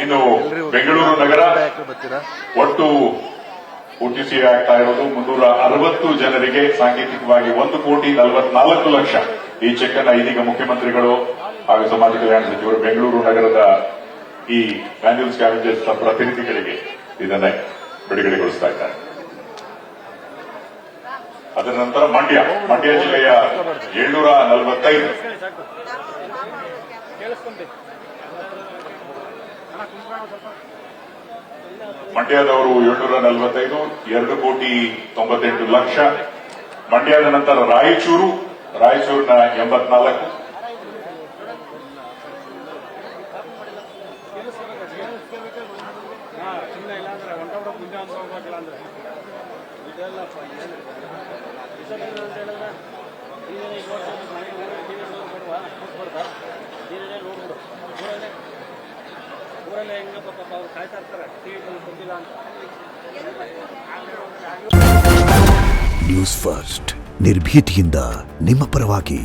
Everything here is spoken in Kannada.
ಇನ್ನು ಬೆಂಗಳೂರು ನಗರ ಒಟ್ಟು OTC ಆಗ್ತಾ ಇರೋದು 360 ಜನರಿಗೆ ಸಾಂಕೇತಿಕವಾಗಿ 1,44,00,000 ಈ ಚೆಕ್ ಅನ್ನ ಇದೀಗ ಮುಖ್ಯಮಂತ್ರಿಗಳು ಹಾಗೂ ಸಮಾಜ ಕಲ್ಯಾಣ ಸಚಿವರು ಬೆಂಗಳೂರು ನಗರದ ಈ ಮ್ಯಾನ್ಯುಯಲ್ ಸ್ಕ್ಯಾವೆಂಜರ್ಸ್ ಪ್ರತಿನಿಧಿಗಳಿಗೆ ಇದನ್ನ ಬಿಡುಗಡೆಗೊಳಿಸ್ತಾ ಇದ್ದಾರೆ. ಅದರ ನಂತರ ಮಂಡ್ಯ ಜಿಲ್ಲೆಯ 745 ಮಂಡ್ಯದವರು 745 2,98,00,000. ಮಂಡ್ಯದ ನಂತರ ರಾಯಚೂರಿನ 84 ನ್ಯೂಸ್ ಫಸ್ಟ್ ನಿರ್ಭೀತಿಯಿಂದ ನಿಮ್ಮ ಪರವಾಗಿ.